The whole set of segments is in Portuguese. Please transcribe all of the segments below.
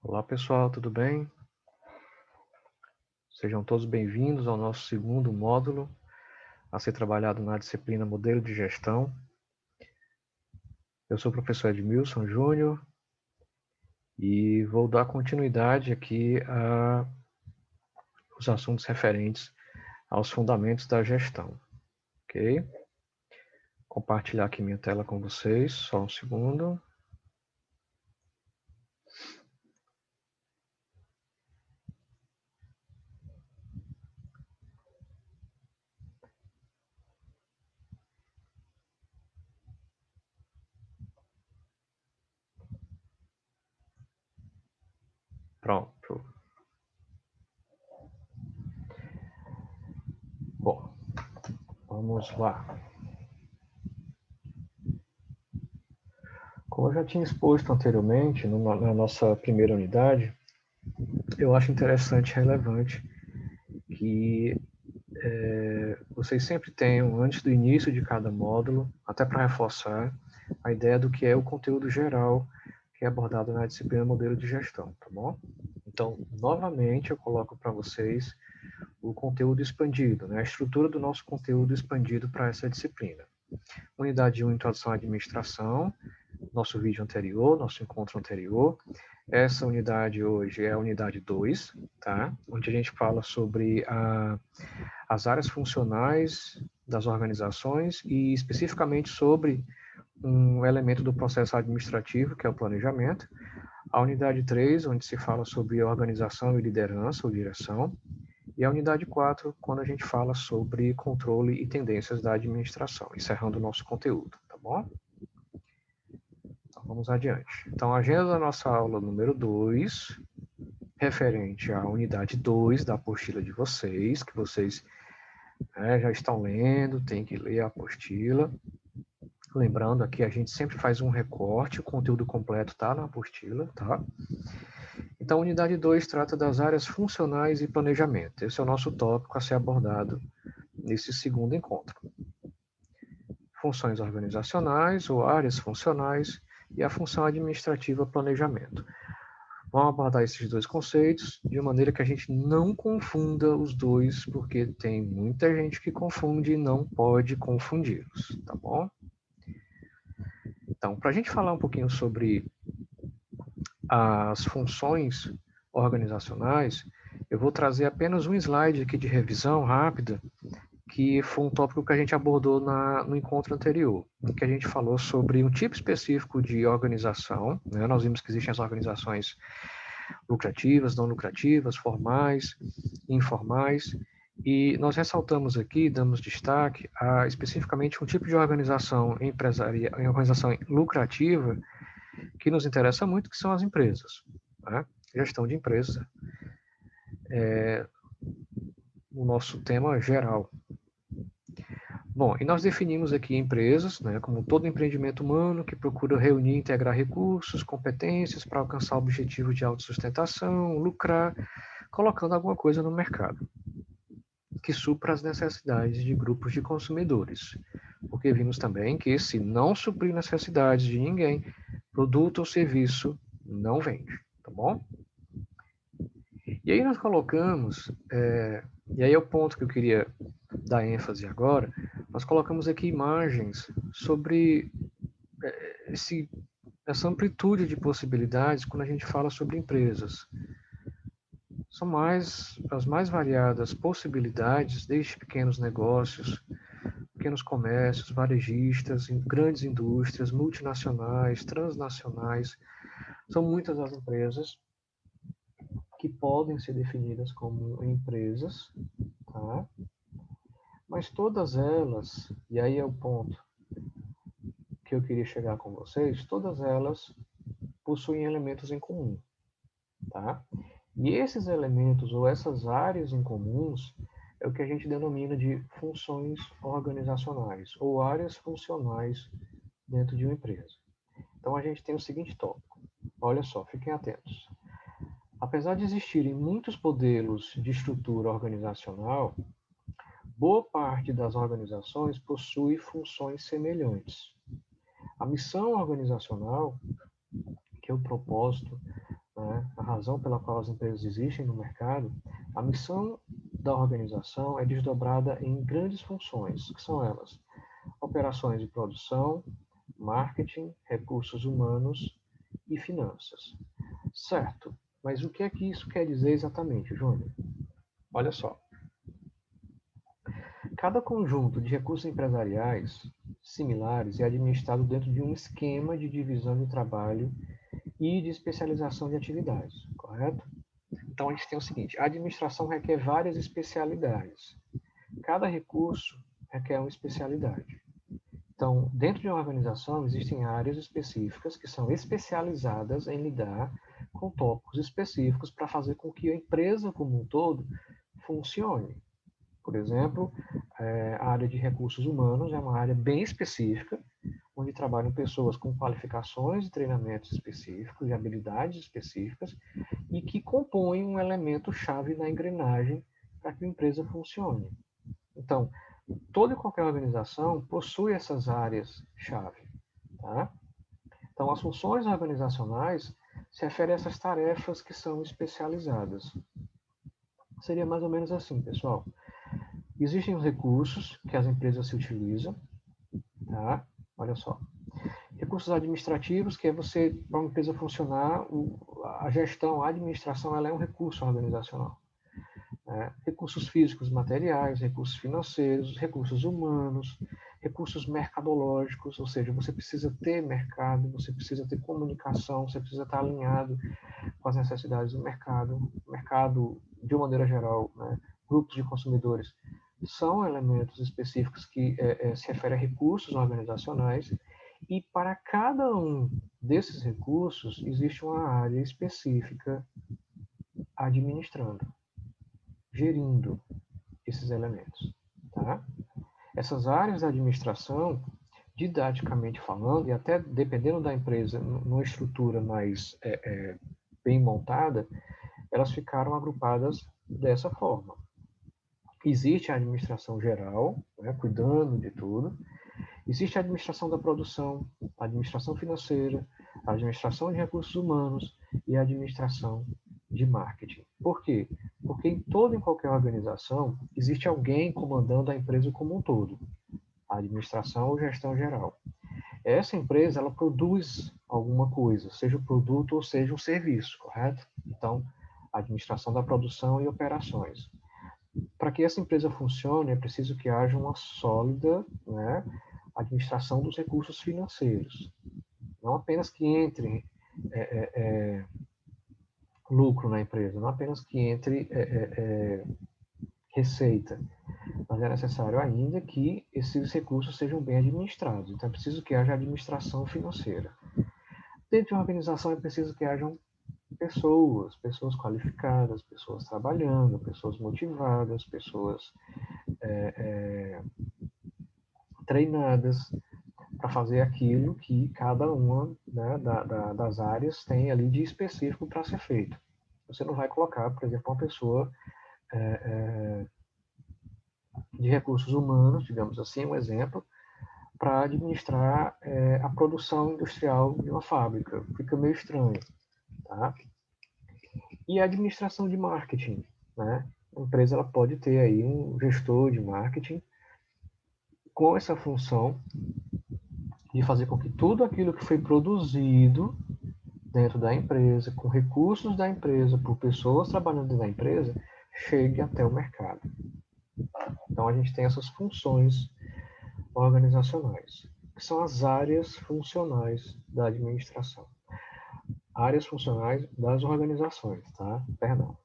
Olá pessoal, tudo bem? Sejam todos bem-vindos ao nosso segundo módulo a ser trabalhado na disciplina Modelo de Gestão. Eu sou o professor Edmilson Júnior e vou dar continuidade aqui aos assuntos referentes aos fundamentos da gestão, ok? Compartilhar aqui minha tela com vocês, só um segundo. Pronto. Bom, vamos lá. Como eu já tinha exposto anteriormente, na nossa primeira unidade, eu acho interessante e relevante que vocês sempre tenham, antes do início de cada módulo, até para reforçar, a ideia do que é o conteúdo geral que é abordado na disciplina Modelo de Gestão, tá bom? Então, novamente, eu coloco para vocês o conteúdo expandido, né? A estrutura do nosso conteúdo expandido para essa disciplina. Unidade 1, Introdução à Administração, nosso vídeo anterior, nosso encontro anterior. Essa unidade hoje é a unidade 2, tá? Onde a gente fala sobre as áreas funcionais das organizações e especificamente sobre um elemento do processo administrativo, que é o planejamento. A unidade 3, onde se fala sobre organização e liderança ou direção. E a unidade 4, quando a gente fala sobre controle e tendências da administração, encerrando o nosso conteúdo, tá bom? Então, vamos adiante. Então, a agenda da nossa aula número 2, referente à unidade 2 da apostila de vocês, que vocês já estão lendo, tem que ler a apostila. Lembrando aqui, a gente sempre faz um recorte, o conteúdo completo está na apostila, tá? Então, a unidade 2 trata das áreas funcionais e planejamento. Esse é o nosso tópico a ser abordado nesse segundo encontro. Funções organizacionais ou áreas funcionais e a função administrativa planejamento. Vamos abordar esses dois conceitos de maneira que a gente não confunda os dois, porque tem muita gente que confunde e não pode confundi-los, tá bom? Então, para a gente falar um pouquinho sobre as funções organizacionais, eu vou trazer apenas um slide aqui de revisão rápida, que foi um tópico que a gente abordou no encontro anterior, em que a gente falou sobre um tipo específico de organização, né? Nós vimos que existem as organizações lucrativas, não lucrativas, formais, informais, e nós ressaltamos aqui, damos destaque a especificamente um tipo de organização empresarial, organização lucrativa, que nos interessa muito, que são as empresas, né? Gestão de empresas, o nosso tema geral. Bom, e nós definimos aqui empresas, né, como todo empreendimento humano que procura reunir e integrar recursos, competências para alcançar o objetivo de autossustentação, lucrar, colocando alguma coisa no mercado que supra as necessidades de grupos de consumidores. Porque vimos também que se não suprir necessidades de ninguém, produto ou serviço não vende, tá bom? E aí nós colocamos, e aí é o ponto que eu queria dar ênfase agora, nós colocamos aqui imagens sobre essa amplitude de possibilidades quando a gente fala sobre empresas. São as mais variadas possibilidades, desde pequenos negócios, pequenos comércios, varejistas, grandes indústrias, multinacionais, transnacionais. São muitas as empresas que podem ser definidas como empresas, tá? Mas todas elas, e aí é o ponto que eu queria chegar com vocês, todas elas possuem elementos em comum, tá? E esses elementos ou essas áreas em comuns é o que a gente denomina de funções organizacionais ou áreas funcionais dentro de uma empresa. Então a gente tem o seguinte tópico. Olha só, fiquem atentos. Apesar de existirem muitos modelos de estrutura organizacional, boa parte das organizações possui funções semelhantes. A missão organizacional, que é o propósito né, a razão pela qual as empresas existem no mercado, a missão da organização é desdobrada em grandes funções, que são elas: operações de produção, marketing, recursos humanos e finanças. Certo, mas o que é que isso quer dizer exatamente, Júnior? Olha só, cada conjunto de recursos empresariais similares é administrado dentro de um esquema de divisão de trabalho e de especialização de atividades, correto? Então, a gente tem o seguinte: a administração requer várias especialidades. Cada recurso requer uma especialidade. Então, dentro de uma organização, existem áreas específicas que são especializadas em lidar com tópicos específicos para fazer com que a empresa como um todo funcione. Por exemplo, a área de recursos humanos é uma área bem específica, onde trabalham pessoas com qualificações e treinamentos específicos e habilidades específicas e que compõem um elemento chave na engrenagem para que a empresa funcione. Então, toda e qualquer organização possui essas áreas-chave. Tá? Então, as funções organizacionais se referem a essas tarefas que são especializadas. Seria mais ou menos assim, pessoal. Existem os recursos que as empresas se utilizam, tá? Olha só. Recursos administrativos, que é você, para uma empresa funcionar, a gestão, a administração, ela é um recurso organizacional. Recursos físicos, materiais, recursos financeiros, recursos humanos, recursos mercadológicos, ou seja, você precisa ter mercado, você precisa ter comunicação, você precisa estar alinhado com as necessidades do mercado de uma maneira geral, né? Grupos de consumidores, são elementos específicos que se referem a recursos organizacionais, e para cada um desses recursos existe uma área específica administrando, gerindo esses elementos. Tá? Essas áreas da administração, didaticamente falando, e até dependendo da empresa, numa estrutura mais bem montada, elas ficaram agrupadas dessa forma. Existe a administração geral, né, cuidando de tudo. Existe a administração da produção, a administração financeira, a administração de recursos humanos e a administração de marketing. Por quê? Porque em toda e qualquer organização existe alguém comandando a empresa como um todo, a administração ou gestão geral. Essa empresa, ela produz alguma coisa, seja um produto ou seja um serviço, correto? Então, administração da produção e operações. Para que essa empresa funcione, é preciso que haja uma sólida, né, administração dos recursos financeiros. Não apenas que entre lucro na empresa, não apenas que entre receita, mas é necessário ainda que esses recursos sejam bem administrados. Então, é preciso que haja administração financeira. Dentro de uma organização, é preciso que hajam pessoas qualificadas, pessoas trabalhando, pessoas motivadas, pessoas treinadas para fazer aquilo que cada uma, né, das áreas tem ali de específico para ser feito. Você não vai colocar, por exemplo, uma pessoa de recursos humanos, digamos assim, um exemplo, para administrar a produção industrial de uma fábrica. Fica meio estranho. Tá? E a administração de marketing. Né? A empresa ela pode ter aí um gestor de marketing com essa função de fazer com que tudo aquilo que foi produzido dentro da empresa, com recursos da empresa, por pessoas trabalhando dentro da empresa, chegue até o mercado. Então, a gente tem essas funções organizacionais, que são as áreas funcionais da administração. Áreas funcionais das organizações, tá? Perdão.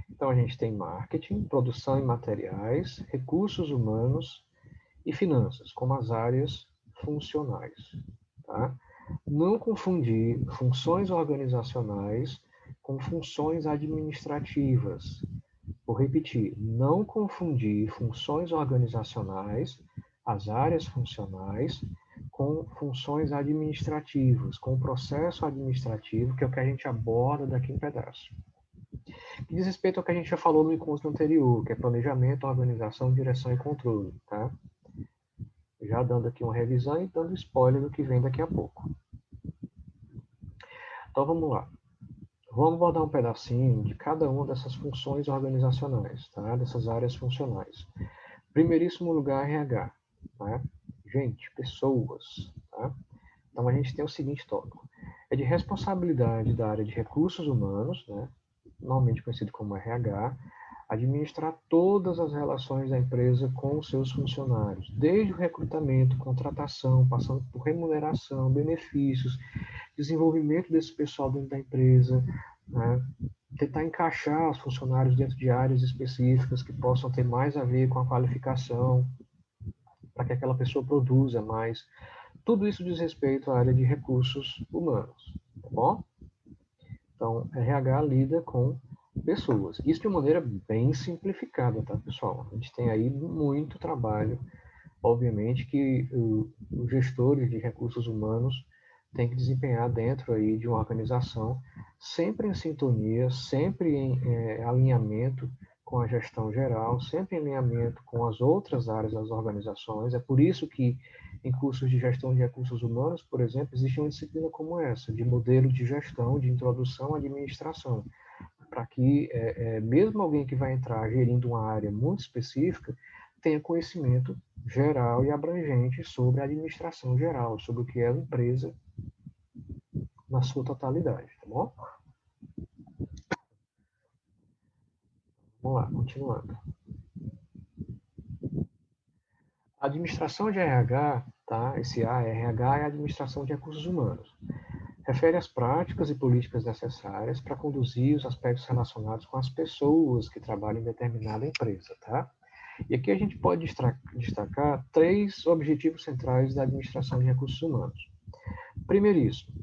Então, a gente tem marketing, produção e materiais, recursos humanos e finanças, como as áreas funcionais, tá? Não confundir funções organizacionais com funções administrativas. Vou repetir, não confundir funções organizacionais, as áreas funcionais, com funções administrativas, com o processo administrativo, que é o que a gente aborda daqui em pedaço. Que diz respeito ao que a gente já falou no encontro anterior, que é planejamento, organização, direção e controle, tá? Já dando aqui uma revisão e dando spoiler do que vem daqui a pouco. Então vamos lá. Vamos abordar um pedacinho de cada uma dessas funções organizacionais, tá? Dessas áreas funcionais. Primeiríssimo lugar, RH. Tá? Gente, pessoas. Tá? Então, a gente tem o seguinte tópico. É de responsabilidade da área de recursos humanos, né? Normalmente conhecido como RH, administrar todas as relações da empresa com os seus funcionários, desde o recrutamento, contratação, passando por remuneração, benefícios, desenvolvimento desse pessoal dentro da empresa, né? Tentar encaixar os funcionários dentro de áreas específicas que possam ter mais a ver com a qualificação, para que aquela pessoa produza mais. Tudo isso diz respeito à área de recursos humanos, tá bom? Então, RH lida com pessoas. Isso de uma maneira bem simplificada, tá, pessoal? A gente tem aí muito trabalho. Obviamente que os gestores de recursos humanos têm que desempenhar dentro aí de uma organização, sempre em sintonia, sempre em alinhamento com a gestão geral, sempre em alinhamento com as outras áreas das organizações. É por isso que em cursos de gestão de recursos humanos, por exemplo, existe uma disciplina como essa, de modelo de gestão, de introdução à administração, para que mesmo alguém que vai entrar gerindo uma área muito específica tenha conhecimento geral e abrangente sobre a administração geral, sobre o que é a empresa na sua totalidade, tá bom? Vamos lá, continuando. A administração de RH, tá? Esse A, RH, é a administração de recursos humanos. Refere às práticas e políticas necessárias para conduzir os aspectos relacionados com as pessoas que trabalham em determinada empresa, tá? E aqui a gente pode destacar três objetivos centrais da administração de recursos humanos. Primeiríssimo,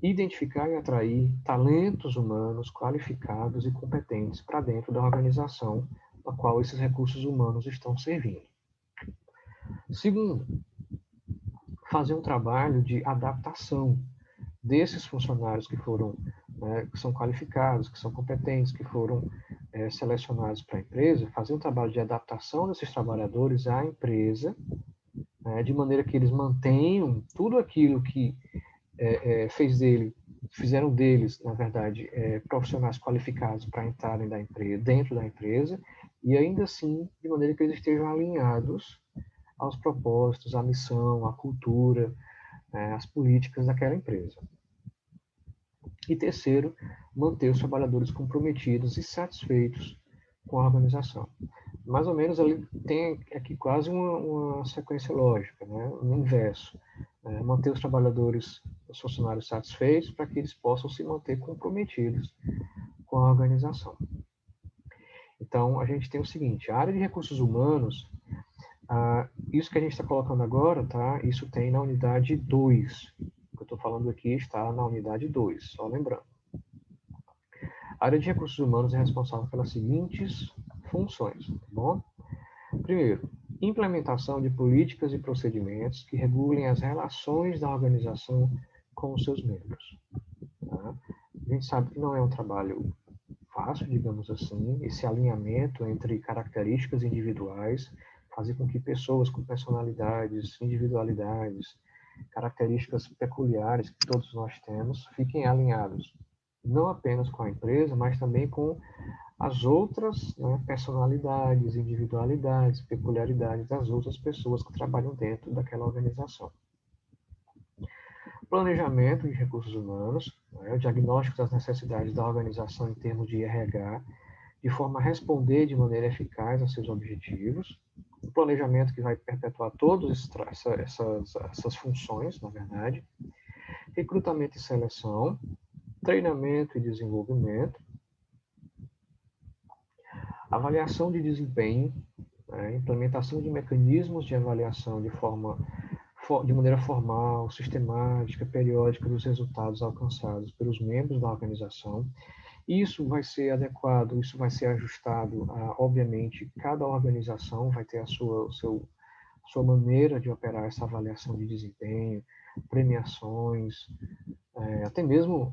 identificar e atrair talentos humanos qualificados e competentes para dentro da organização a qual esses recursos humanos estão servindo. Segundo, fazer um trabalho de adaptação desses funcionários que foram, que são qualificados, que são competentes, que foram selecionados para a empresa, fazer um trabalho de adaptação desses trabalhadores à empresa, de maneira que eles mantenham tudo aquilo que fizeram deles, na verdade, profissionais qualificados para entrarem dentro da empresa, e ainda assim, de maneira que eles estejam alinhados aos propósitos, à missão, à cultura, às políticas daquela empresa. E terceiro, manter os trabalhadores comprometidos e satisfeitos com a organização. Mais ou menos, ele tem aqui quase uma sequência lógica, né? Um inverso. Manter os trabalhadores, os funcionários satisfeitos para que eles possam se manter comprometidos com a organização. Então, a gente tem o seguinte, a área de recursos humanos, isso que a gente está colocando agora, tá? Isso tem na unidade 2. O que eu estou falando aqui está na unidade 2, só lembrando. A área de recursos humanos é responsável pelas seguintes funções, tá bom? Primeiro, implementação de políticas e procedimentos que regulem as relações da organização com os seus membros. Tá? A gente sabe que não é um trabalho fácil, digamos assim, esse alinhamento entre características individuais, fazer com que pessoas com personalidades, individualidades, características peculiares que todos nós temos, fiquem alinhados, não apenas com a empresa, mas também com as outras personalidades, individualidades, peculiaridades das outras pessoas que trabalham dentro daquela organização. Planejamento de recursos humanos, o diagnóstico das necessidades da organização em termos de RH, de forma a responder de maneira eficaz a seus objetivos. O planejamento que vai perpetuar todas essas funções, na verdade. Recrutamento e seleção, treinamento e desenvolvimento, avaliação de desempenho, implementação de mecanismos de avaliação de maneira formal, sistemática, periódica dos resultados alcançados pelos membros da organização. Isso vai ser adequado, isso vai ser ajustado obviamente, cada organização vai ter a sua maneira de operar essa avaliação de desempenho, premiações, até mesmo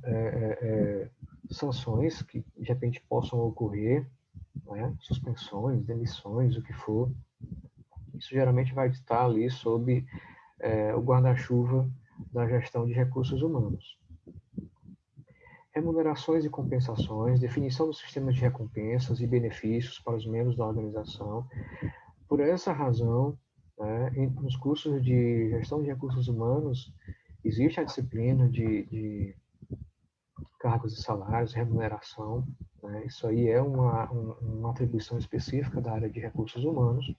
sanções que de repente possam ocorrer, suspensões, demissões, o que for. Isso geralmente vai estar ali sob o guarda-chuva da gestão de recursos humanos. remunerações e compensações, definição dos sistemas de recompensas e benefícios para os membros da organização. Por essa razão, né, nos cursos de gestão de recursos humanos, existe a disciplina de cargos e salários, remuneração, né? Isso aí é uma atribuição específica da área de recursos humanos.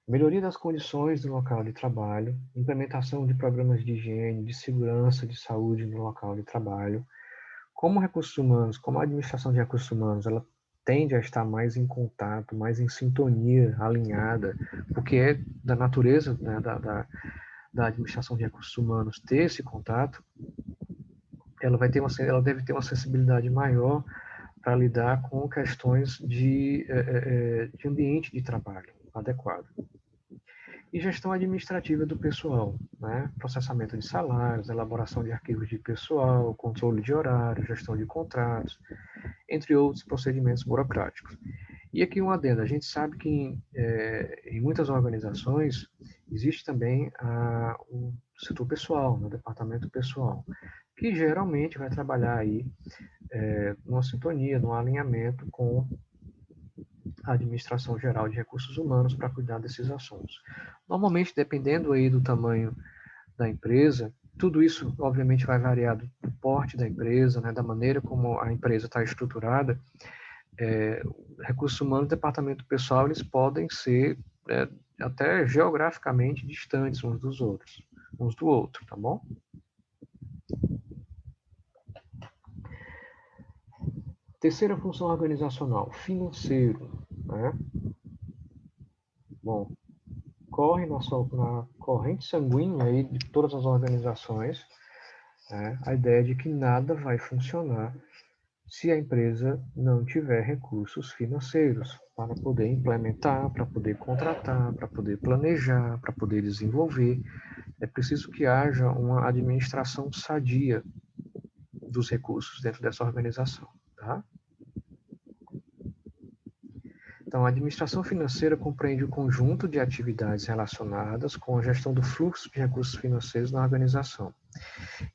Melhoria das condições do local de trabalho, implementação de programas de higiene, de segurança, de saúde no local de trabalho. Como recursos humanos, como a administração de recursos humanos, ela tende a estar mais em contato, mais em sintonia, alinhada, porque é da natureza, né, da administração de recursos humanos ter esse contato, ela deve ter uma sensibilidade maior para lidar com questões de ambiente de trabalho adequado. E gestão administrativa do pessoal, né? Processamento de salários, elaboração de arquivos de pessoal, controle de horário, gestão de contratos, entre outros procedimentos burocráticos. E aqui um adendo, a gente sabe que em muitas organizações existe também o setor pessoal, o departamento pessoal, que geralmente vai trabalhar aí numa sintonia, num alinhamento com a administração geral de recursos humanos para cuidar desses assuntos. Normalmente, dependendo aí do tamanho da empresa, tudo isso obviamente vai variar do porte da empresa, né, da maneira como a empresa está estruturada. Recursos humanos e departamento pessoal, eles podem ser até geograficamente distantes uns do outro, tá bom? Terceira função organizacional, financeiro, né? Bom, corre na corrente sanguínea aí de todas as organizações, né, a ideia de que nada vai funcionar se a empresa não tiver recursos financeiros para poder implementar, para poder contratar, para poder planejar, para poder desenvolver. É preciso que haja uma administração sadia dos recursos dentro dessa organização, tá? Então, a administração financeira compreende o conjunto de atividades relacionadas com a gestão do fluxo de recursos financeiros na organização.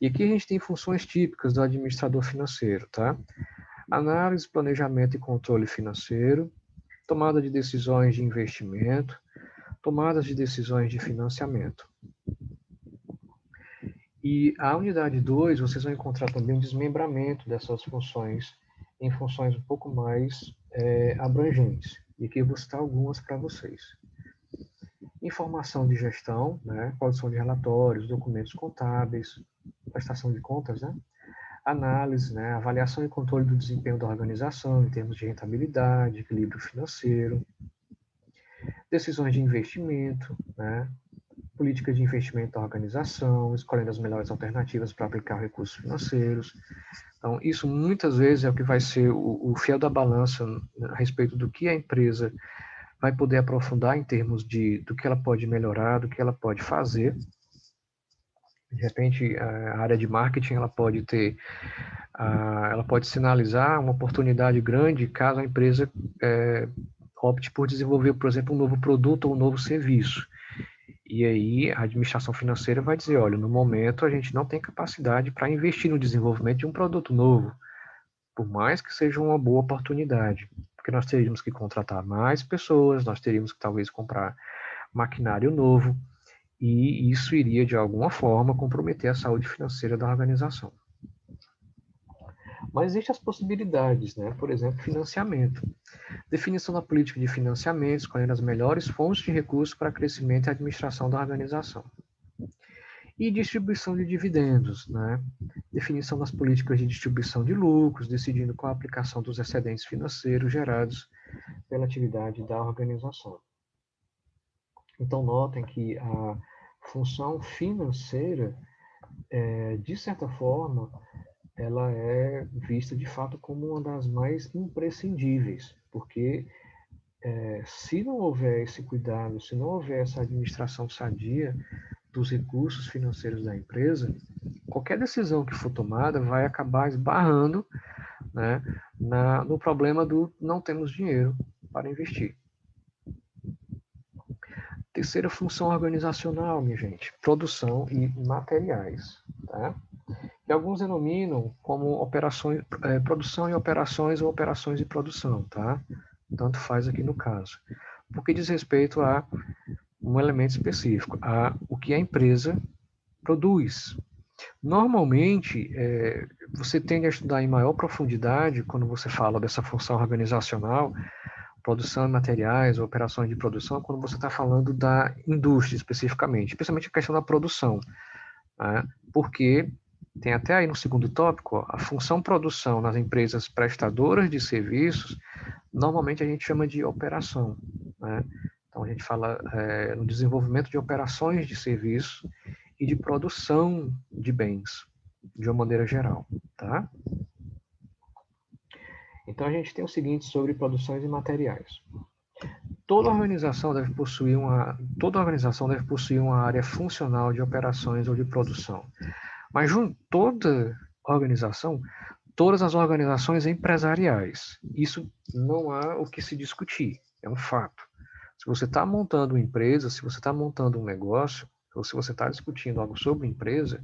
E aqui a gente tem funções típicas do administrador financeiro, tá? Análise, planejamento e controle financeiro, tomada de decisões de investimento, tomadas de decisões de financiamento. E a unidade 2, vocês vão encontrar também um desmembramento dessas funções em funções um pouco mais abrangentes. E aqui eu vou citar algumas para vocês. Informação de gestão, né, produção de relatórios, documentos contábeis, prestação de contas, né, análise, né, avaliação e controle do desempenho da organização em termos de rentabilidade, equilíbrio financeiro, decisões de investimento, né, política de investimento da organização, escolhendo as melhores alternativas para aplicar recursos financeiros. Então, isso muitas vezes é o que vai ser o fiel da balança a respeito do que a empresa vai poder aprofundar em termos do que ela pode melhorar, do que ela pode fazer. De repente, a área de marketing ela pode sinalizar uma oportunidade grande caso a empresa opte por desenvolver, por exemplo, um novo produto ou um novo serviço. E aí a administração financeira vai dizer, olha, no momento a gente não tem capacidade para investir no desenvolvimento de um produto novo, por mais que seja uma boa oportunidade, porque nós teríamos que contratar mais pessoas, nós teríamos que talvez comprar maquinário novo, e isso iria de alguma forma comprometer a saúde financeira da organização. Mas existem as possibilidades, né? Por exemplo, financiamento. Definição da política de financiamento, escolhendo as melhores fontes de recursos para crescimento e administração da organização. E distribuição de dividendos, né? Definição das políticas de distribuição de lucros, decidindo qual a aplicação dos excedentes financeiros gerados pela atividade da organização. Então, notem que a função financeira, de certa forma, ela é vista de fato como uma das mais imprescindíveis, porque se não houver esse cuidado, se não houver essa administração sadia dos recursos financeiros da empresa, qualquer decisão que for tomada vai acabar esbarrando, né, no problema do não temos dinheiro para investir. Terceira função organizacional, minha gente, produção e materiais. Tá? que alguns denominam como operações, produção e operações ou operações de produção, tá? Tanto faz aqui no caso. Porque diz respeito a um elemento específico, a o que a empresa produz. Normalmente, você tende a estudar em maior profundidade quando você fala dessa função organizacional, produção de materiais, operações de produção, quando você está falando da indústria especificamente, especialmente a questão da produção, né? Porque tem até aí no segundo tópico, a função produção nas empresas prestadoras de serviços, normalmente a gente chama de operação, né? Então a gente fala no desenvolvimento de operações de serviço e de produção de bens, de uma maneira geral, tá? Então a gente tem o seguinte sobre produções e materiais. Toda organização deve possuir uma área funcional de operações ou de produção. Mas todas as organizações empresariais, isso não há o que se discutir, é um fato. Se você está montando uma empresa, se você está montando um negócio, ou se você está discutindo algo sobre empresa,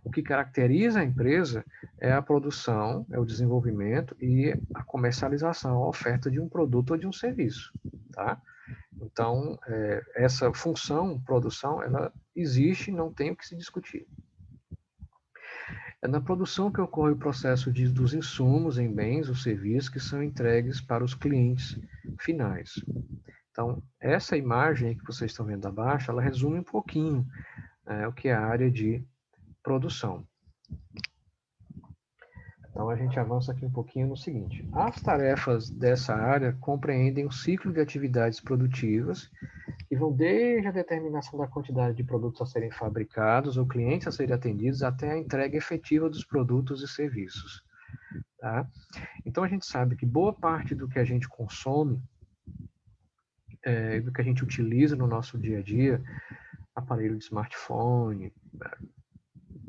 o que caracteriza a empresa é a produção, é o desenvolvimento e a comercialização, a oferta de um produto ou de um serviço, tá? Então, essa função, produção, ela existe e não tem o que se discutir. É na produção que ocorre o processo dos insumos em bens ou serviços que são entregues para os clientes finais. Então, essa imagem que vocês estão vendo abaixo, ela resume um pouquinho o que é a área de produção. Então, a gente avança aqui um pouquinho no seguinte. As tarefas dessa área compreendem um ciclo de atividades produtivas que vão desde a determinação da quantidade de produtos a serem fabricados ou clientes a serem atendidos até a entrega efetiva dos produtos e serviços. Tá? Então, a gente sabe que boa parte do que a gente consome, do que a gente utiliza no nosso dia a dia, aparelho de smartphone,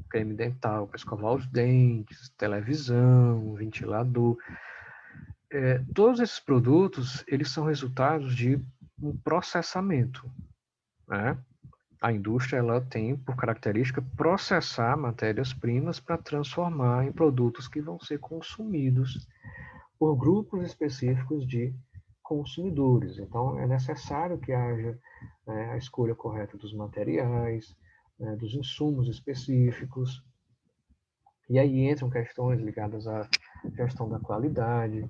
creme dental para escovar os dentes, televisão, ventilador, todos esses produtos, eles são resultados de um processamento, né? A indústria, ela tem por característica processar matérias-primas para transformar em produtos que vão ser consumidos por grupos específicos de consumidores. Então, é necessário que haja a escolha correta dos materiais, dos insumos específicos, e aí entram questões ligadas à gestão da qualidade,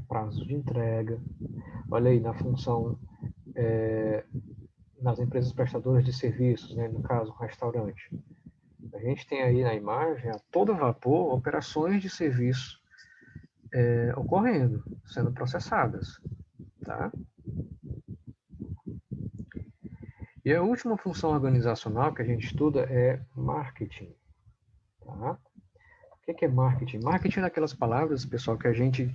prazos de entrega. Olha aí, na função, nas empresas prestadoras de serviços, né, no caso, um restaurante. A gente tem aí na imagem, a todo vapor, operações de serviço ocorrendo, sendo processadas. Tá? E a última função organizacional que a gente estuda é marketing. Tá? O que é marketing? Marketing é aquelas palavras, pessoal, que a gente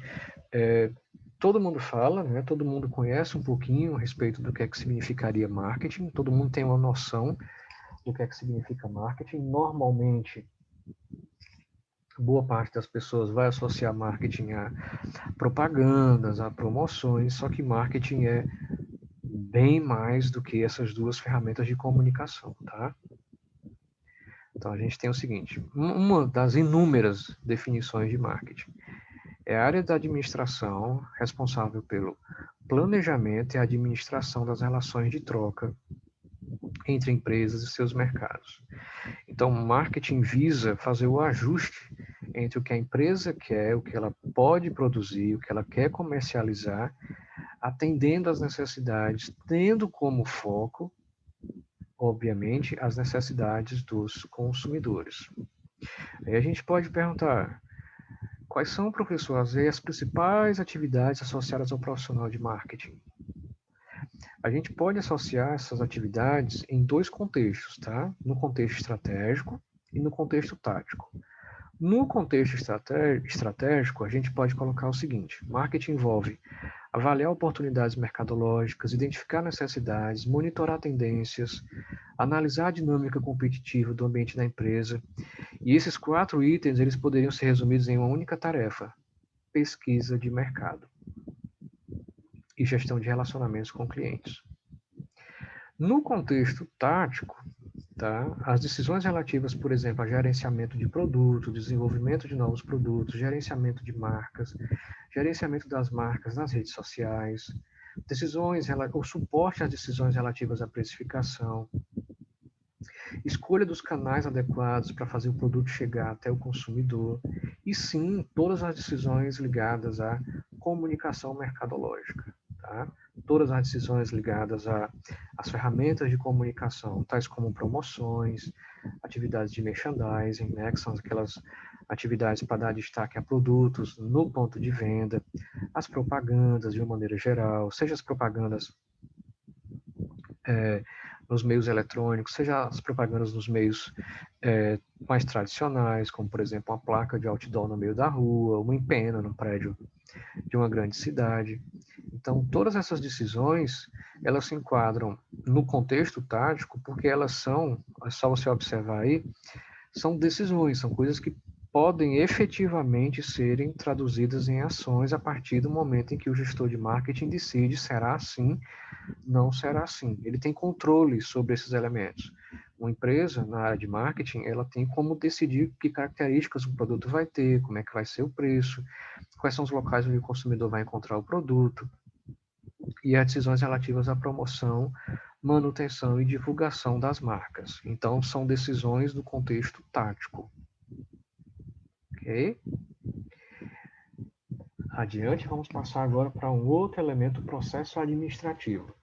todo mundo fala, né? Todo mundo conhece um pouquinho a respeito do que é que significaria marketing, todo mundo tem uma noção do que é que significa marketing. Normalmente, boa parte das pessoas vai associar marketing a propagandas, a promoções, só que marketing é bem mais do que essas duas ferramentas de comunicação, tá? Então, a gente tem o seguinte, uma das inúmeras definições de marketing é a área da administração responsável pelo planejamento e administração das relações de troca entre empresas e seus mercados. Então, o marketing visa fazer o ajuste entre o que a empresa quer, o que ela pode produzir, o que ela quer comercializar, atendendo às necessidades, tendo como foco, obviamente, as necessidades dos consumidores. Aí a gente pode perguntar, quais são, professor, as principais atividades associadas ao profissional de marketing? A gente pode associar essas atividades em dois contextos, tá? No contexto estratégico e no contexto tático. No contexto estratégico, a gente pode colocar o seguinte: marketing envolve avaliar oportunidades mercadológicas, identificar necessidades, monitorar tendências, analisar a dinâmica competitiva do ambiente da empresa. E esses 4 itens, eles poderiam ser resumidos em uma única tarefa: pesquisa de mercado e gestão de relacionamentos com clientes. No contexto tático, tá? As decisões relativas, por exemplo, a gerenciamento de produto, desenvolvimento de novos produtos, gerenciamento de marcas, gerenciamento das marcas nas redes sociais, decisões, o suporte às decisões relativas à precificação, escolha dos canais adequados para fazer o produto chegar até o consumidor, e sim, todas as decisões ligadas à comunicação mercadológica, tá? Todas as decisões ligadas às ferramentas de comunicação, tais como promoções, atividades de merchandising, né, que são aquelas atividades para dar destaque a produtos no ponto de venda, as propagandas de uma maneira geral, seja as propagandas nos meios eletrônicos, seja as propagandas nos meios mais tradicionais, como, por exemplo, uma placa de outdoor no meio da rua, uma empena no prédio de uma grande cidade. Então, todas essas decisões, elas se enquadram no contexto tático, porque elas são, é só você observar aí, são decisões, são coisas que podem efetivamente serem traduzidas em ações a partir do momento em que o gestor de marketing decide será assim, não será assim. Ele tem controle sobre esses elementos. Uma empresa na área de marketing, ela tem como decidir que características o produto vai ter, como é que vai ser o preço, quais são os locais onde o consumidor vai encontrar o produto, e as decisões relativas à promoção, manutenção e divulgação das marcas. Então, são decisões do contexto tático. Ok? Adiante, vamos passar agora para um outro elemento, o processo administrativo.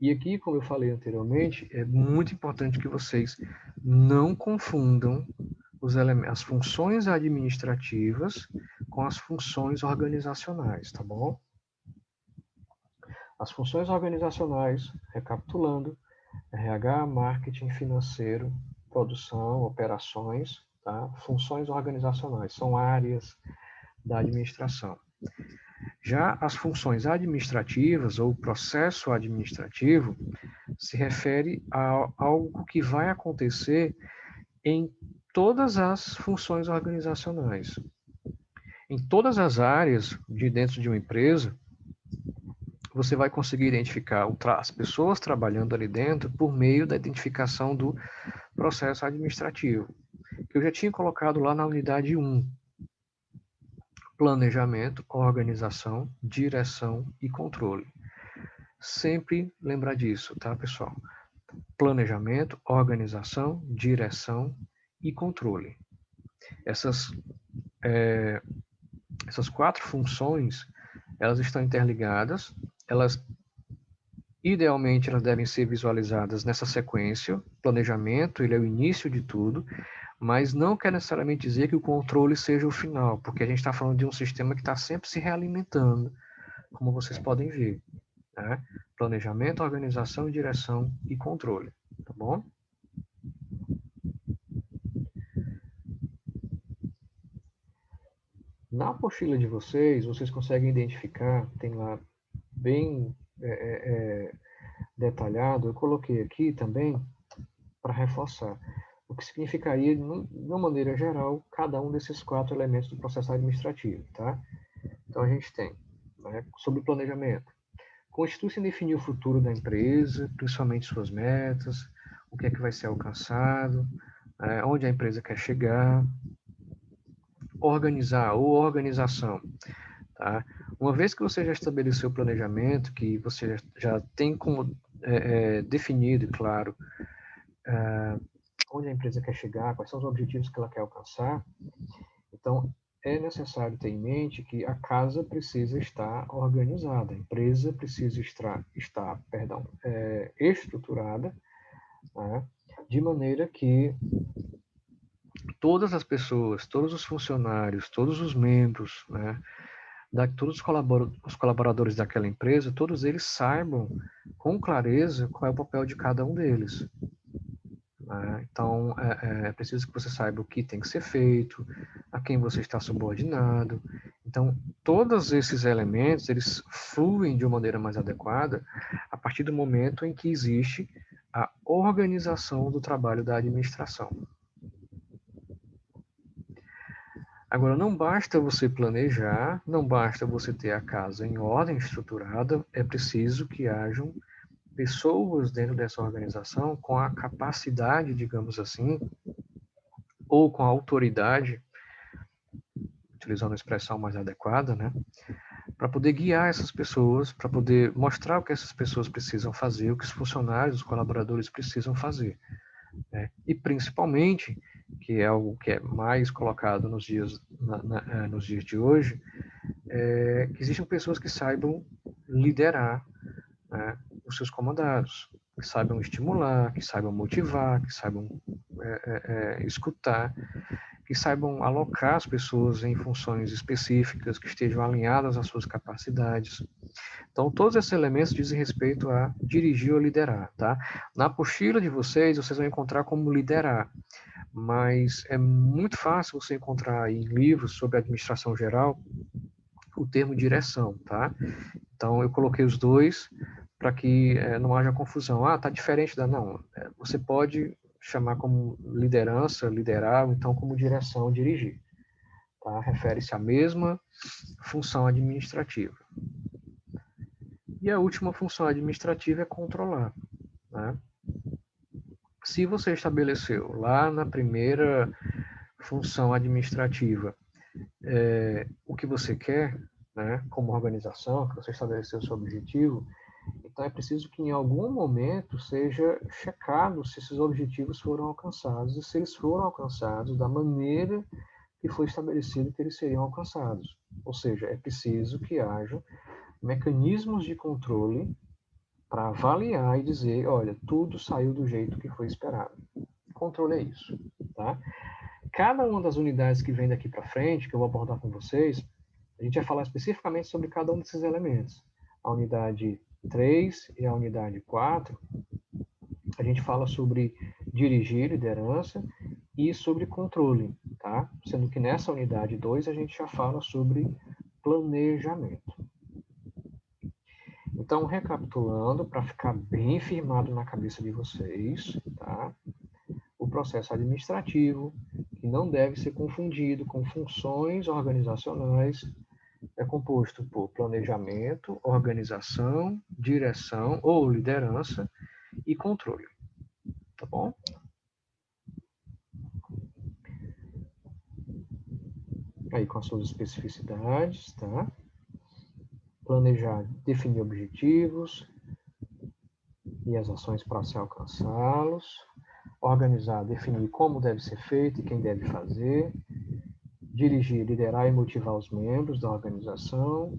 E aqui, como eu falei anteriormente, é muito importante que vocês não confundam as funções administrativas com as funções organizacionais, tá bom? As funções organizacionais, recapitulando, RH, marketing, financeiro, produção, operações, tá? Funções organizacionais, são áreas da administração. Já as funções administrativas ou processo administrativo se refere a algo que vai acontecer em todas as funções organizacionais. Em todas as áreas de dentro de uma empresa, você vai conseguir identificar as pessoas trabalhando ali dentro por meio da identificação do processo administrativo, que eu já tinha colocado lá na unidade 1. Planejamento, organização, direção e controle. Sempre lembrar disso, tá, pessoal? Planejamento, organização, direção e controle. Essas 4 funções, elas estão interligadas, idealmente elas devem ser visualizadas nessa sequência. Planejamento, ele é o início de tudo, mas não quer necessariamente dizer que o controle seja o final, porque a gente está falando de um sistema que está sempre se realimentando, como vocês podem ver, né? Planejamento, organização, direção e controle, tá bom? Na apostila de vocês, vocês conseguem identificar, tem lá bem detalhado, eu coloquei aqui também para reforçar o que significaria, de uma maneira geral, cada um desses 4 elementos do processo administrativo, tá? Então, a gente tem, né, sobre planejamento, constitui-se em definir o futuro da empresa, principalmente suas metas, o que é que vai ser alcançado, onde a empresa quer chegar, organizar ou organização, tá? Uma vez que você já estabeleceu o planejamento, que você já tem como definido, claro, onde a empresa quer chegar, quais são os objetivos que ela quer alcançar, então é necessário ter em mente que a casa precisa estar organizada, a empresa precisa estar estruturada, né, de maneira que todas as pessoas, todos os funcionários, todos os membros, né, todos os colaboradores daquela empresa, todos eles saibam com clareza qual é o papel de cada um deles. Né? Então, é preciso que você saiba o que tem que ser feito, a quem você está subordinado. Então, todos esses elementos, eles fluem de uma maneira mais adequada a partir do momento em que existe a organização do trabalho da administração. Agora, não basta você planejar, não basta você ter a casa em ordem, estruturada, é preciso que hajam pessoas dentro dessa organização com a capacidade, digamos assim, ou com a autoridade, utilizando a expressão mais adequada, né, para poder guiar essas pessoas, para poder mostrar o que essas pessoas precisam fazer, o que os funcionários, os colaboradores precisam fazer, né? E principalmente, que é algo que é mais colocado nos dias, nos dias de hoje, que existam pessoas que saibam liderar, né, os seus comandados, que saibam estimular, que saibam motivar, que saibam escutar, que saibam alocar as pessoas em funções específicas, que estejam alinhadas às suas capacidades. Então, todos esses elementos dizem respeito a dirigir ou liderar, tá? Na apostila de vocês vão encontrar como liderar, mas é muito fácil você encontrar em livros sobre administração geral o termo direção, tá? Então, eu coloquei os dois para que não haja confusão. Ah, tá diferente da... Não, você pode chamar como liderança, liderar, ou então como direção, dirigir. Tá? Refere-se à mesma função administrativa. E a última função administrativa é controlar, né? Se você estabeleceu lá na primeira função administrativa o que você quer, né, como organização, que você estabeleceu o seu objetivo, então é preciso que em algum momento seja checado se esses objetivos foram alcançados e se eles foram alcançados da maneira que foi estabelecido que eles seriam alcançados. Ou seja, é preciso que haja mecanismos de controle para avaliar e dizer, olha, tudo saiu do jeito que foi esperado. Controle é isso, tá? Cada uma das unidades que vem daqui para frente, que eu vou abordar com vocês, a gente vai falar especificamente sobre cada um desses elementos. A unidade 3 e a unidade 4, a gente fala sobre dirigir, liderança e sobre controle, tá? Sendo que nessa unidade 2 a gente já fala sobre planejamento. Então, recapitulando, para ficar bem firmado na cabeça de vocês, tá? O processo administrativo, que não deve ser confundido com funções organizacionais, é composto por planejamento, organização, direção ou liderança e controle. Tá bom? Aí com as suas especificidades, tá? Planejar, definir objetivos e as ações para se alcançá-los. Organizar, definir como deve ser feito e quem deve fazer. Dirigir, liderar e motivar os membros da organização.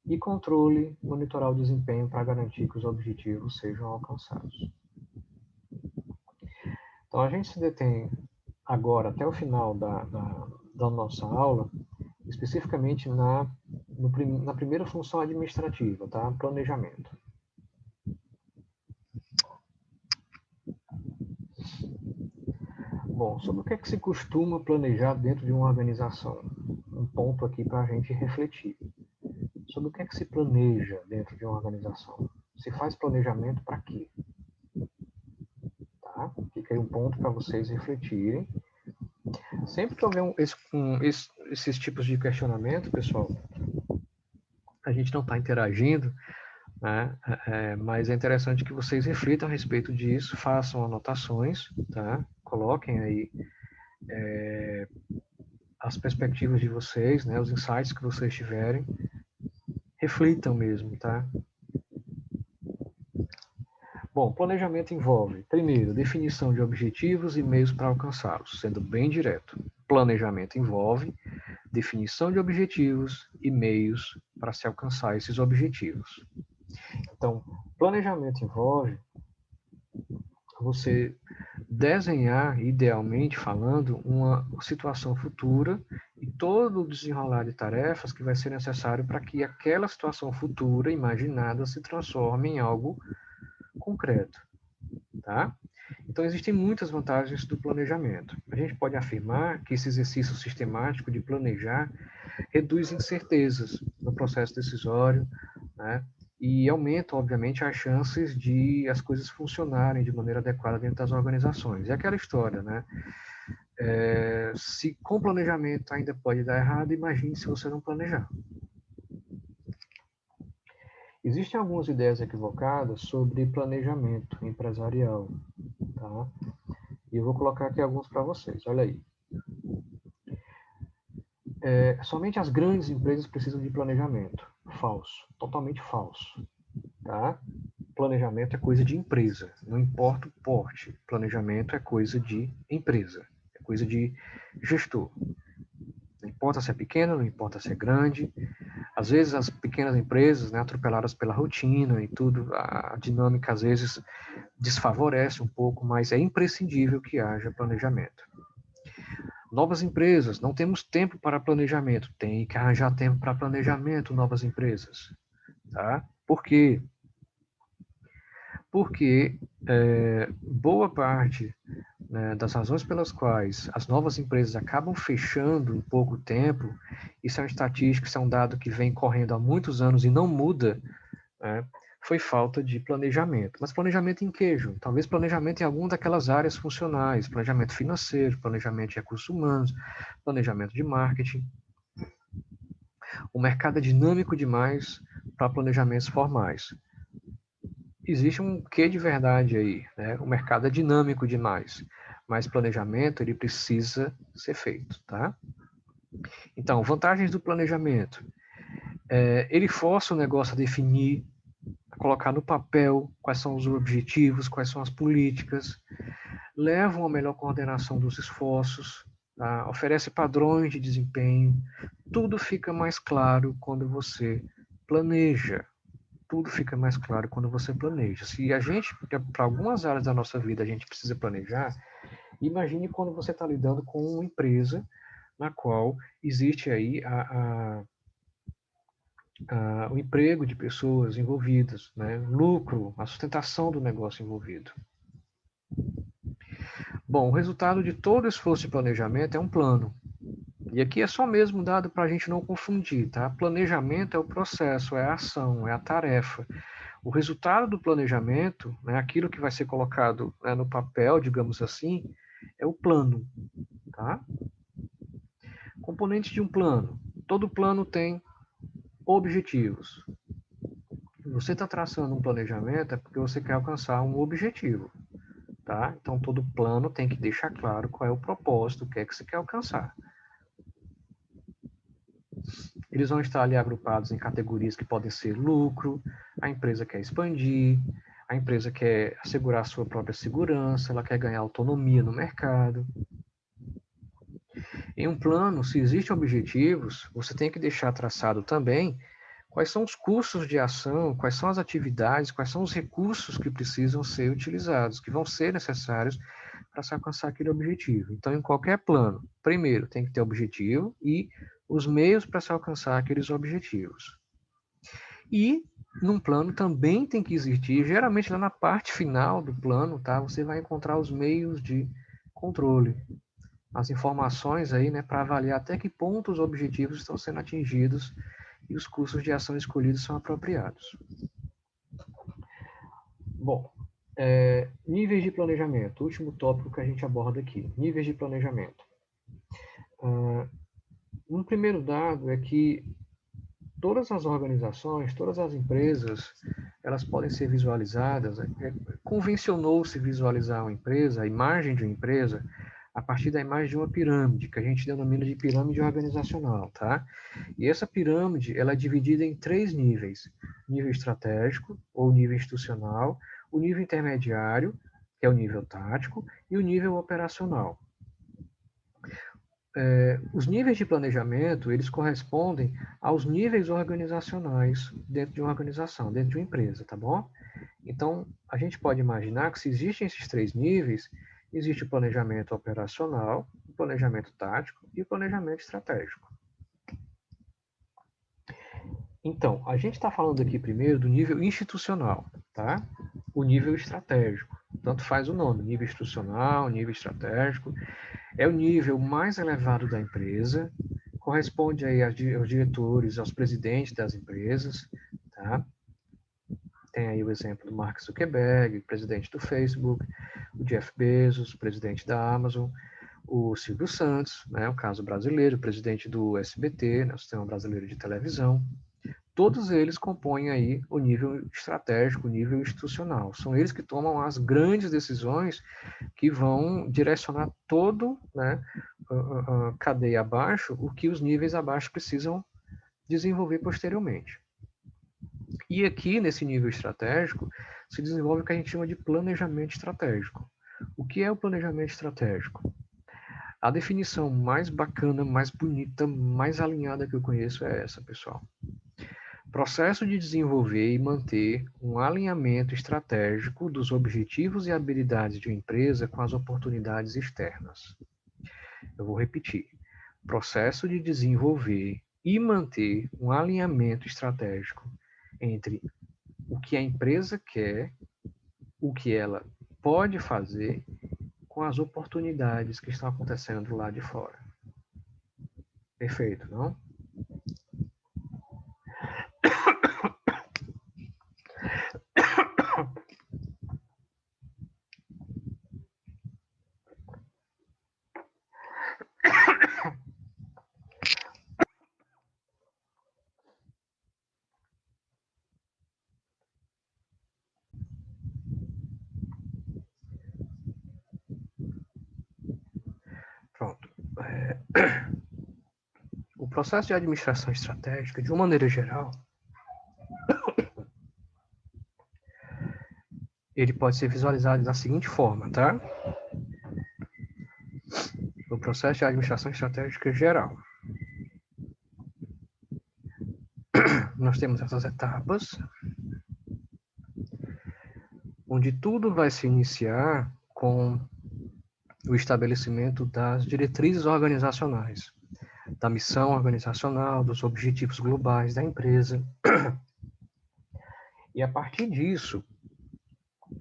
E controle, monitorar o desempenho para garantir que os objetivos sejam alcançados. Então, a gente se detém agora, até o final da nossa aula, especificamente na primeira função administrativa, tá? Planejamento. Bom, sobre o que é que se costuma planejar dentro de uma organização? Um ponto aqui para a gente refletir. Sobre o que é que se planeja dentro de uma organização? Se faz planejamento para quê? Tá? Fica aí um ponto para vocês refletirem. Sempre que houver esses tipos de questionamento, pessoal, a gente não está interagindo, né? Mas é interessante que vocês reflitam a respeito disso, façam anotações, tá? Coloquem aí as perspectivas de vocês, né? Os insights que vocês tiverem, reflitam mesmo, tá? Bom, planejamento envolve, primeiro, definição de objetivos e meios para alcançá-los, sendo bem direto. Planejamento envolve definição de objetivos e meios para se alcançar esses objetivos. Então, planejamento envolve você desenhar, idealmente falando, uma situação futura e todo o desenrolar de tarefas que vai ser necessário para que aquela situação futura imaginada se transforme em algo concreto, tá? Então, existem muitas vantagens do planejamento. A gente pode afirmar que esse exercício sistemático de planejar reduz incertezas no processo decisório, né? E aumenta, obviamente, as chances de as coisas funcionarem de maneira adequada dentro das organizações. É aquela história, né? Se com planejamento ainda pode dar errado, imagine se você não planejar. Existem algumas ideias equivocadas sobre planejamento empresarial, tá? E eu vou colocar aqui alguns para vocês. Olha aí. Somente as grandes empresas precisam de planejamento. Falso, totalmente falso, tá? Planejamento é coisa de empresa, não importa o porte. Planejamento é coisa de empresa, é coisa de gestor. Não importa se é pequeno, não importa se é grande. Às vezes as pequenas empresas, né, atropeladas pela rotina e tudo, a dinâmica às vezes desfavorece um pouco, mas é imprescindível que haja planejamento. Novas empresas, não temos tempo para planejamento, tem que arranjar tempo para planejamento, novas empresas, tá? Por quê? Porque boa parte, né, das razões pelas quais as novas empresas acabam fechando em pouco tempo, isso é uma estatística, isso é um dado que vem correndo há muitos anos e não muda, né, foi falta de planejamento. Mas planejamento em quê, Ju? Talvez planejamento em alguma daquelas áreas funcionais, planejamento financeiro, planejamento de recursos humanos, planejamento de marketing. O mercado é dinâmico demais para planejamentos formais. Existe um quê de verdade aí, né? O mercado é dinâmico demais, mas planejamento ele precisa ser feito, tá? Então, vantagens do planejamento. Ele força o negócio a definir, a colocar no papel quais são os objetivos, quais são as políticas, leva a uma melhor coordenação dos esforços, tá? Oferece padrões de desempenho, tudo fica mais claro quando você planeja. Tudo fica mais claro quando você planeja. Se a gente, para algumas áreas da nossa vida, a gente precisa planejar, imagine quando você está lidando com uma empresa na qual existe aí o emprego de pessoas envolvidas, né? Lucro, a sustentação do negócio envolvido. Bom, o resultado de todo esforço de planejamento é um plano. E aqui é só mesmo dado para a gente não confundir, tá? Planejamento é o processo, é a ação, é a tarefa. O resultado do planejamento, né, aquilo que vai ser colocado, né, no papel, digamos assim, é o plano, tá? Componentes de um plano. Todo plano tem objetivos. Você está traçando um planejamento é porque você quer alcançar um objetivo, tá? Então todo plano tem que deixar claro qual é o propósito, o que é que você quer alcançar. Eles vão estar ali agrupados em categorias que podem ser lucro, a empresa quer expandir, a empresa quer assegurar a sua própria segurança, ela quer ganhar autonomia no mercado. Em um plano, se existem objetivos, você tem que deixar traçado também quais são os custos de ação, quais são as atividades, quais são os recursos que precisam ser utilizados, que vão ser necessários para se alcançar aquele objetivo. Então, em qualquer plano, primeiro tem que ter objetivo e os meios para se alcançar aqueles objetivos. E num plano também tem que existir, geralmente lá na parte final do plano, tá? Você vai encontrar os meios de controle, as informações aí, né, para avaliar até que ponto os objetivos estão sendo atingidos e os cursos de ação escolhidos são apropriados. Bom, níveis de planejamento, último tópico que a gente aborda aqui, níveis de planejamento. Um primeiro dado é que todas as organizações, todas as empresas, elas podem ser visualizadas, convencionou-se visualizar uma empresa, a imagem de uma empresa, a partir da imagem de uma pirâmide, que a gente denomina de pirâmide organizacional, tá? E essa pirâmide, ela é dividida em 3 níveis: nível estratégico, ou nível institucional, o nível intermediário, que é o nível tático, e o nível operacional. Os níveis de planejamento, eles correspondem aos níveis organizacionais dentro de uma organização, dentro de uma empresa, tá bom? Então, a gente pode imaginar que se existem esses 3 níveis, existe o planejamento operacional, o planejamento tático e o planejamento estratégico. Então, a gente está falando aqui primeiro do nível institucional, tá? O nível estratégico. Tanto faz o nome, nível institucional, nível estratégico. É o nível mais elevado da empresa, corresponde aí aos diretores, aos presidentes das empresas, tá? Tem aí o exemplo do Mark Zuckerberg, presidente do Facebook, o Jeff Bezos, presidente da Amazon, o Silvio Santos, né, o caso brasileiro, presidente do SBT, né, o Sistema Brasileiro de Televisão. todos eles compõem aí o nível estratégico, o nível institucional. São eles que tomam as grandes decisões que vão direcionar todo, né, a cadeia abaixo, o que os níveis abaixo precisam desenvolver posteriormente. E aqui, nesse nível estratégico, se desenvolve o que a gente chama de planejamento estratégico. O que é o planejamento estratégico? A definição mais bacana, mais bonita, mais alinhada que eu conheço é essa, pessoal. Processo de desenvolver e manter um alinhamento estratégico dos objetivos e habilidades de uma empresa com as oportunidades externas. Eu vou repetir. Processo de desenvolver e manter um alinhamento estratégico entre o que a empresa quer, o que ela pode fazer com as oportunidades que estão acontecendo lá de fora. Perfeito, não? Pronto. O processo de administração estratégica, de uma maneira geral, ele pode ser visualizado da seguinte forma, tá? O processo de administração estratégica geral. Nós temos essas etapas, onde tudo vai se iniciar com o estabelecimento das diretrizes organizacionais, da missão organizacional, dos objetivos globais da empresa. E a partir disso,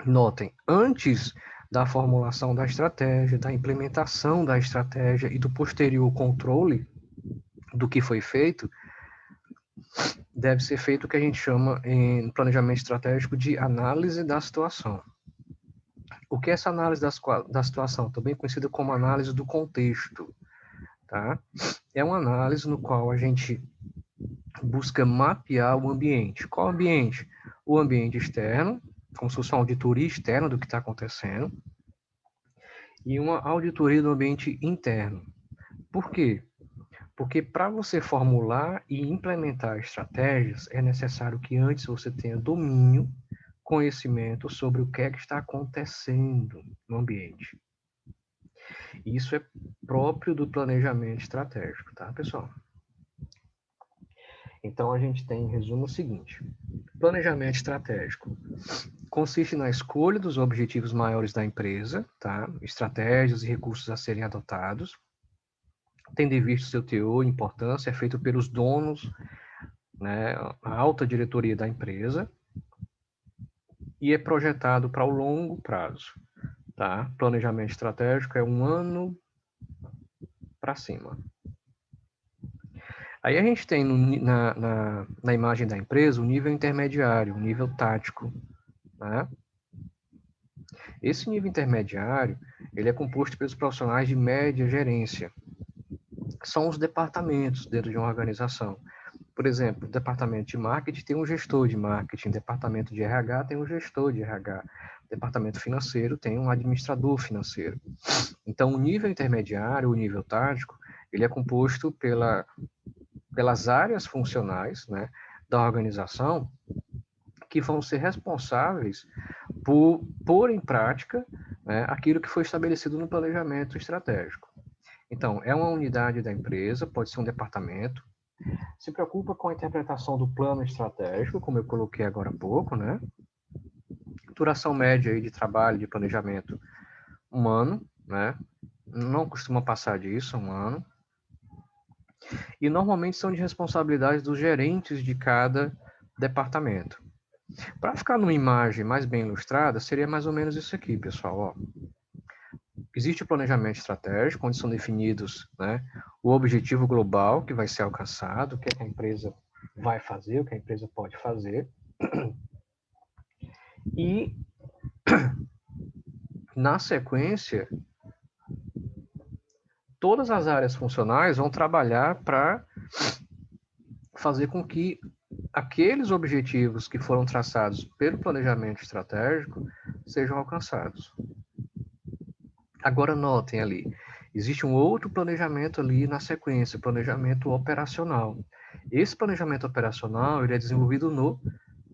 notem, antes da formulação da estratégia, da implementação da estratégia e do posterior controle do que foi feito, deve ser feito o que a gente chama em planejamento estratégico de análise da situação. O que é essa análise da situação? Também conhecida como análise do contexto. Tá? É uma análise no qual a gente busca mapear o ambiente. Qual ambiente? O ambiente externo, como se fosse uma auditoria externa do que está acontecendo, e uma auditoria do ambiente interno. Por quê? Porque para você formular e implementar estratégias, é necessário que antes você tenha domínio, conhecimento sobre o que é que está acontecendo no ambiente. Isso é próprio do planejamento estratégico, tá, pessoal? Então, a gente tem, em resumo, o seguinte. Planejamento estratégico consiste na escolha dos objetivos maiores da empresa, tá? Estratégias e recursos a serem adotados, tendo em vista seu teor e importância, é feito pelos donos, né, a alta diretoria da empresa, e é projetado para o longo prazo, tá? Planejamento estratégico é 1 ano para cima. Aí a gente tem na imagem da empresa o nível intermediário, o nível tático, né? Esse nível intermediário, ele é composto pelos profissionais de média gerência, que são os departamentos dentro de uma organização. Por exemplo, o departamento de marketing tem um gestor de marketing, o departamento de RH tem um gestor de RH, o departamento financeiro tem um administrador financeiro. Então, o nível intermediário, o nível tático, ele é composto pelas áreas funcionais, né, da organização, que vão ser responsáveis por pôr em prática, né, aquilo que foi estabelecido no planejamento estratégico. Então, é uma unidade da empresa, pode ser um departamento, se preocupa com a interpretação do plano estratégico, como eu coloquei agora há pouco, né? Duração média aí de trabalho, de planejamento, 1 ano, né? Não costuma passar disso, 1 ano. E normalmente são de responsabilidade dos gerentes de cada departamento. Para ficar numa imagem mais bem ilustrada, seria mais ou menos isso aqui, pessoal. Ó. Existe o planejamento estratégico, onde são definidos, né, o objetivo global que vai ser alcançado, o que a empresa vai fazer, o que a empresa pode fazer. E, na sequência, todas as áreas funcionais vão trabalhar para fazer com que aqueles objetivos que foram traçados pelo planejamento estratégico sejam alcançados. Agora notem ali, existe um outro planejamento ali na sequência, planejamento operacional. Esse planejamento operacional ele é desenvolvido no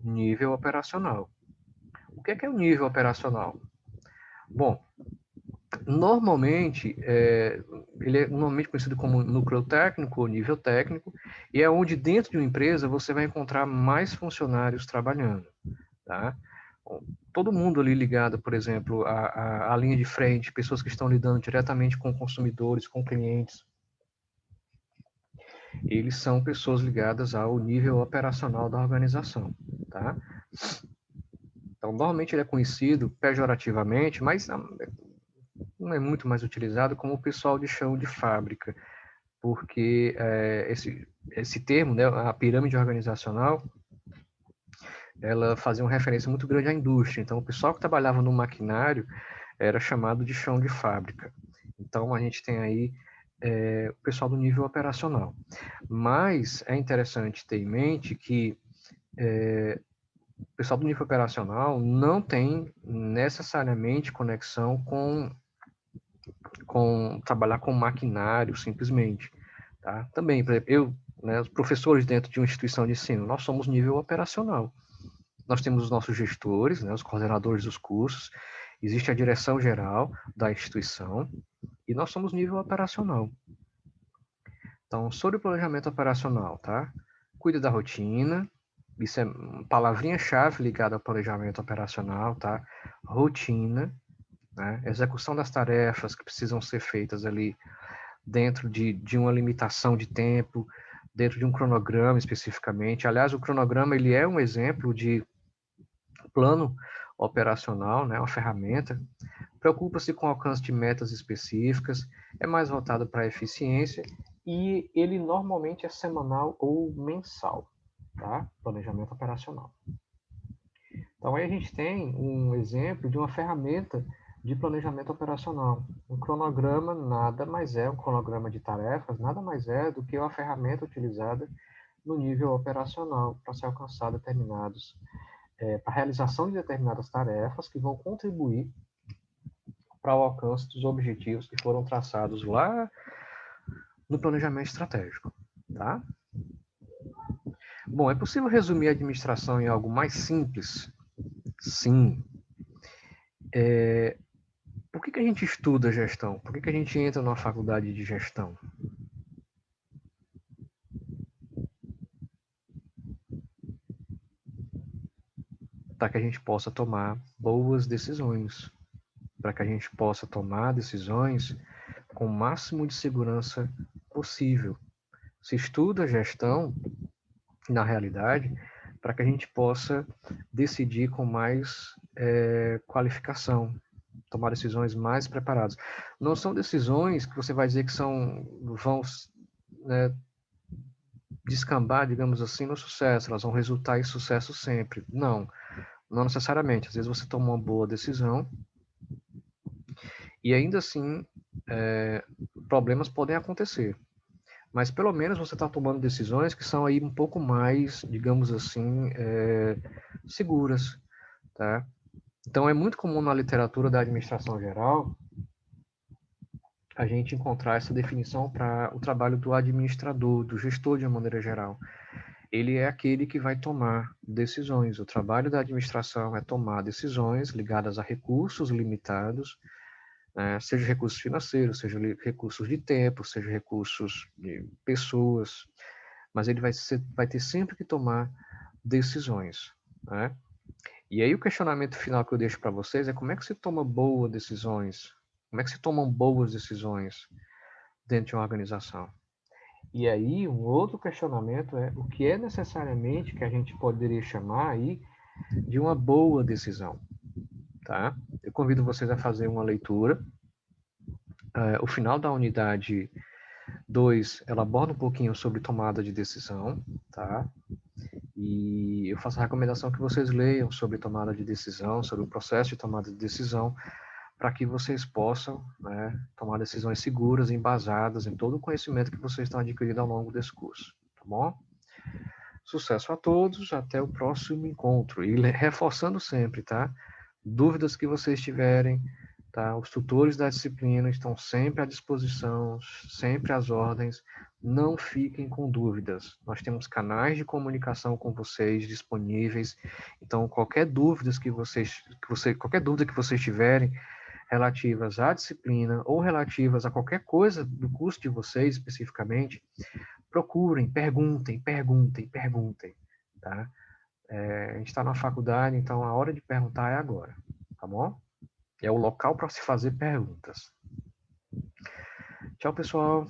nível operacional. O que é o nível operacional? Bom, normalmente, ele é normalmente conhecido como núcleo técnico ou nível técnico, e é onde dentro de uma empresa você vai encontrar mais funcionários trabalhando, tá? Todo mundo ali ligado, por exemplo, à linha de frente, pessoas que estão lidando diretamente com consumidores, com clientes, eles são pessoas ligadas ao nível operacional da organização, tá? Então, normalmente ele é conhecido pejorativamente, mas não é muito mais utilizado como o pessoal de chão de fábrica, porque esse termo, né, a pirâmide organizacional, ela fazia uma referência muito grande à indústria. Então, o pessoal que trabalhava no maquinário era chamado de chão de fábrica. Então, a gente tem aí o pessoal do nível operacional. Mas é interessante ter em mente que o pessoal do nível operacional não tem necessariamente conexão com trabalhar com maquinário, simplesmente. Tá? Também, por exemplo, né, os professores dentro de uma instituição de ensino, nós somos nível operacional. Nós temos os nossos gestores, né, os coordenadores dos cursos, existe a direção geral da instituição e nós somos nível operacional. Então, sobre o planejamento operacional, tá? Cuida da rotina, isso é palavrinha-chave ligada ao planejamento operacional, tá? Rotina, né? Execução das tarefas que precisam ser feitas ali dentro de uma limitação de tempo, dentro de um cronograma especificamente. Aliás, o cronograma ele é um exemplo de plano operacional, né, uma ferramenta. Preocupa-se com o alcance de metas específicas, é mais voltado para a eficiência e ele normalmente é semanal ou mensal, tá? Planejamento operacional. Então aí a gente tem um exemplo de uma ferramenta de planejamento operacional. Um cronograma nada mais é um cronograma de tarefas, nada mais é do que uma ferramenta utilizada no nível operacional para se alcançar determinados, para a realização de determinadas tarefas que vão contribuir para o alcance dos objetivos que foram traçados lá no planejamento estratégico, tá? Bom, é possível resumir a administração em algo mais simples? Sim. Por que a gente estuda gestão? Por que a gente entra numa faculdade de gestão? Para que a gente possa tomar boas decisões, para que a gente possa tomar decisões com o máximo de segurança possível. Se estuda gestão, na realidade, para que a gente possa decidir com mais qualificação, tomar decisões mais preparadas. Não são decisões que você vai dizer que vão, né, descambar, digamos assim, no sucesso, elas vão resultar em sucesso sempre. Não necessariamente. Às vezes você toma uma boa decisão e ainda assim problemas podem acontecer. Mas pelo menos você está tomando decisões que são aí um pouco mais, digamos assim, seguras, tá? Então é muito comum na literatura da administração geral a gente encontrar essa definição para o trabalho do administrador, do gestor de uma maneira geral. Ele é aquele que vai tomar decisões. O trabalho da administração é tomar decisões ligadas a recursos limitados, seja recursos financeiros, seja recursos de tempo, seja recursos de pessoas, mas ele vai ter sempre que tomar decisões, né? E aí o questionamento final que eu deixo para vocês é como é que se toma boas decisões? Como é que se tomam boas decisões dentro de uma organização? E aí um outro questionamento é o que é necessariamente que a gente poderia chamar aí de uma boa decisão, tá? Eu convido vocês a fazer uma leitura. O final da unidade 2, ela aborda um pouquinho sobre tomada de decisão, tá? E eu faço a recomendação que vocês leiam sobre tomada de decisão, sobre o processo de tomada de decisão, para que vocês possam, né, tomar decisões seguras, embasadas em todo o conhecimento que vocês estão adquirindo ao longo desse curso, tá bom? Sucesso a todos, até o próximo encontro. E reforçando sempre, tá? Dúvidas que vocês tiverem, tá? Os tutores da disciplina estão sempre à disposição, sempre às ordens. Não fiquem com dúvidas. Nós temos canais de comunicação com vocês disponíveis. Então, qualquer dúvida que vocês tiverem relativas à disciplina ou relativas a qualquer coisa do curso de vocês especificamente, procurem, perguntem, perguntem, perguntem, tá? A gente está na faculdade, então a hora de perguntar é agora, tá bom? É o local para se fazer perguntas. Tchau, pessoal.